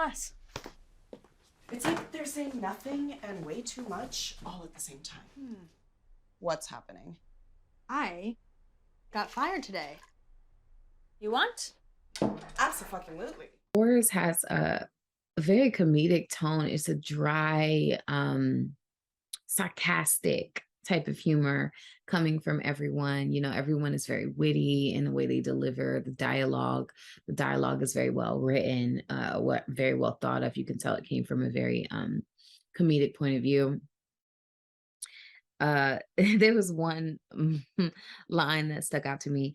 Nice. It's like they're saying nothing and way too much all at the same time. What's happening? I got fired today. You want? Absolutely. WHORES has a very comedic tone. It's a dry, sarcastic type of humor coming from everyone. You know, everyone is very witty in the way they deliver the dialogue. The dialogue is very well written, very well thought of. You can tell it came from a very comedic point of view. There was one line that stuck out to me.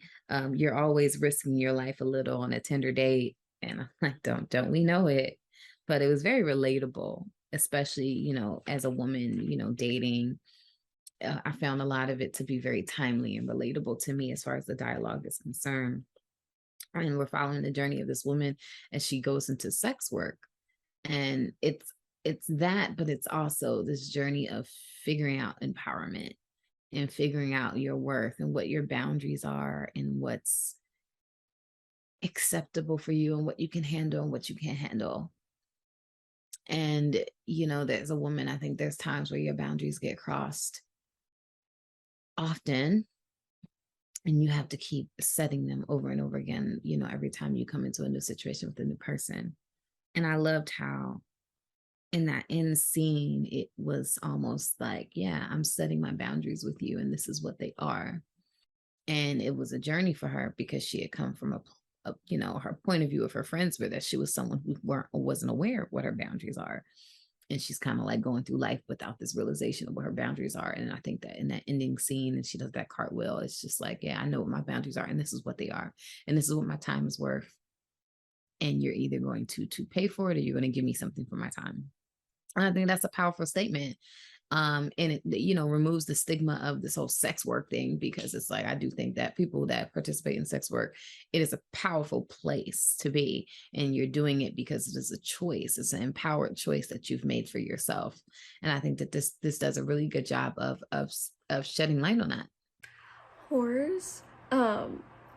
You're always risking your life a little on a Tinder date. And I'm like, don't we know it? But it was very relatable, especially, you know, as a woman, you know, dating. I found a lot of it to be very timely and relatable to me as far as the dialogue is concerned. And we're following the journey of this woman as she goes into sex work. And it's that, but it's also this journey of figuring out empowerment and figuring out your worth and what your boundaries are and what's acceptable for you and what you can handle and what you can't handle. And, you know, there's a woman, I think there's times where your boundaries get crossed often, and you have to keep setting them over and over again, you know, every time you come into a new situation with a new person. And I loved how in that end scene, it was almost like, yeah, I'm setting my boundaries with you, and this is what they are. And it was a journey for her because she had come from you know, her point of view of her friends were that she was someone who wasn't aware of what her boundaries are. And she's kind of like going through life without this realization of what her boundaries are. And I think that in that ending scene, and she does that cartwheel, it's just like, yeah, I know what my boundaries are, and this is what they are. And this is what my time is worth. And you're either going to pay for it, or you're going to give me something for my time. And I think that's a powerful statement. And it, you know, removes the stigma of this whole sex work thing, because it's like, I do think that people that participate in sex work, it is a powerful place to be, and you're doing it because it is a choice. It's an empowered choice that you've made for yourself. And I think that this does a really good job of shedding light on that. Horrors. I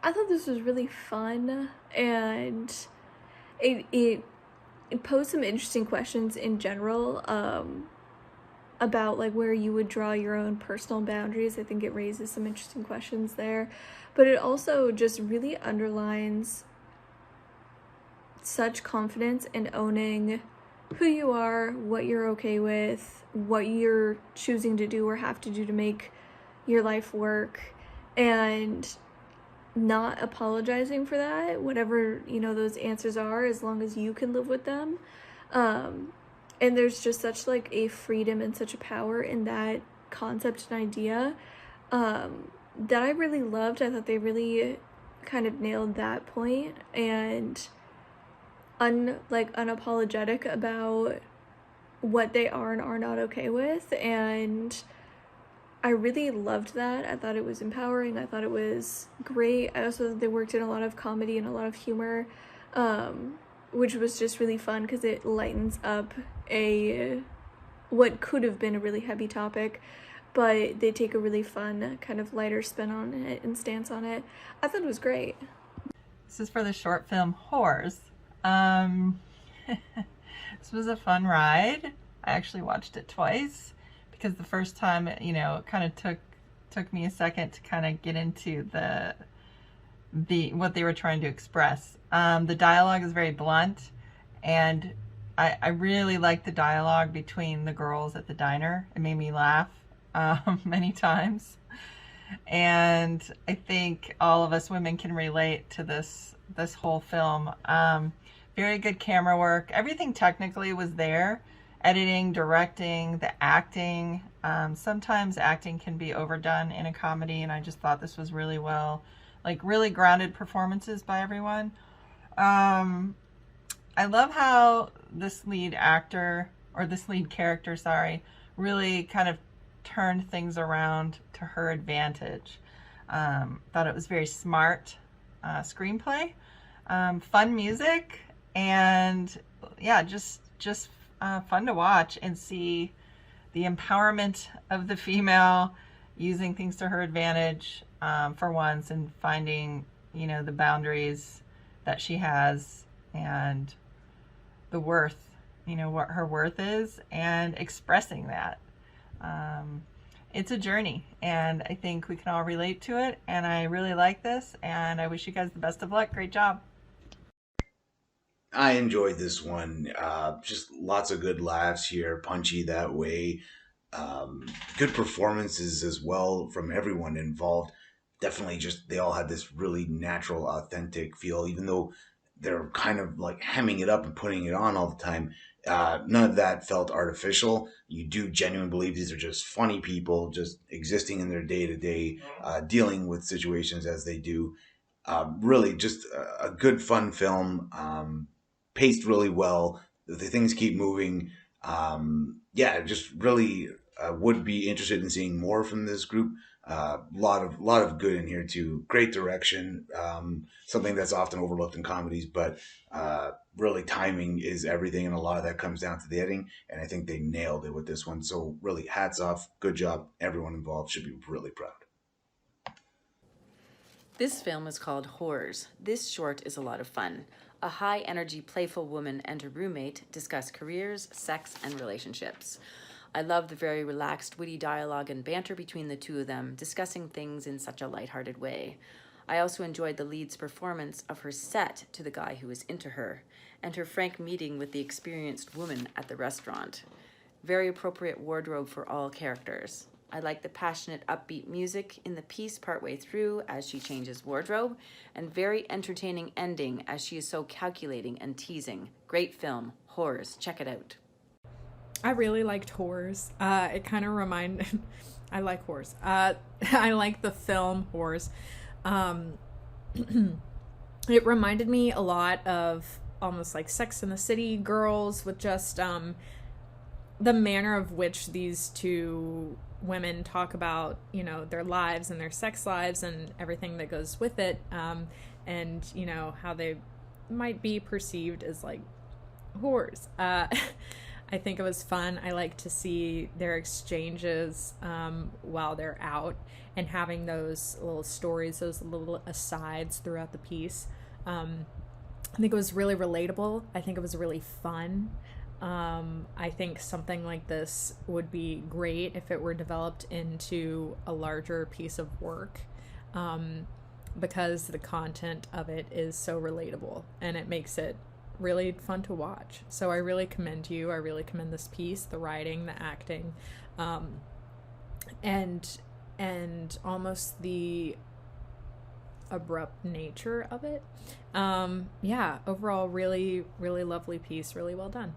thought this was really fun, and it posed some interesting questions in general. About like where you would draw your own personal boundaries. I think it raises some interesting questions there, but it also just really underlines such confidence in owning who you are, what you're okay with, what you're choosing to do or have to do to make your life work, and not apologizing for that, whatever, you know, those answers are, as long as you can live with them. And there's just such like a freedom and such a power in that concept and idea that I really loved. I thought they really kind of nailed that point, and unapologetic about what they are and are not okay with. And I really loved that. I thought it was empowering. I thought it was great. I also thought they worked in a lot of comedy and a lot of humor, which was just really fun because it lightens up what could have been a really heavy topic, but they take a really fun kind of lighter spin on it and stance on it. I thought it was great. This is for the short film WHORES. This was a fun ride. I actually watched it twice because the first time, you know, it kind of took me a second to kind of get into the what they were trying to express. The dialogue is very blunt, and I really liked the dialogue between the girls at the diner. It made me laugh many times. And I think all of us women can relate to this whole film. Very good camera work. Everything technically was there. Editing, directing, the acting. Sometimes acting can be overdone in a comedy, and I just thought this was really really grounded performances by everyone. I love how this lead character, really kind of turned things around to her advantage. Thought it was very smart screenplay, fun music, and yeah, just fun to watch and see the empowerment of the female using things to her advantage for once, and finding, you know, the boundaries that she has, and the worth, what her worth is, and expressing that. It's a journey, and I think we can all relate to it, and I really like this, and I wish you guys the best of luck. Great job. I enjoyed this one. Just lots of good laughs here, punchy that way. Um, Good performances as well from everyone involved. Definitely, just they all had this really natural, authentic feel, even though they're kind of like hemming it up and putting it on all the time. None of that felt artificial. You do genuinely believe these are just funny people, just existing in their day to day, dealing with situations as they do. Really, just a good, fun film. Paced really well. The things keep moving. Yeah, just really would be interested in seeing more from this group. Lot of good in here too. Great direction. Something that's often overlooked in comedies, but really timing is everything, and a lot of that comes down to the editing. And I think they nailed it with this one. So really, hats off. Good job. Everyone involved should be really proud. This film is called WHORES. This short is a lot of fun. A high-energy, playful woman and her roommate discuss careers, sex, and relationships. I love the very relaxed, witty dialogue and banter between the two of them, discussing things in such a lighthearted way. I also enjoyed the lead's performance of her set to the guy who was into her, and her frank meeting with the experienced woman at the restaurant. Very appropriate wardrobe for all characters. I like the passionate, upbeat music in the piece partway through as she changes wardrobe, and very entertaining ending as she is so calculating and teasing. Great film, WHORES. Check it out. I really liked Whores. It kind of reminded... I like Whores. I like the film Whores. It reminded me a lot of almost like Sex and the City girls, with just the manner of which these two women talk about, their lives and their sex lives and everything that goes with it, and how they might be perceived as like whores. I think it was fun. I like to see their exchanges while they're out, and having those little stories, those little asides throughout the piece. I think it was really relatable. I think it was really fun. I think something like this would be great if it were developed into a larger piece of work, because the content of it is so relatable and it makes it really fun to watch. So I really commend you. I really commend this piece, the writing, the acting, and almost the abrupt nature of it. Yeah, overall, really, really lovely piece. Really well done.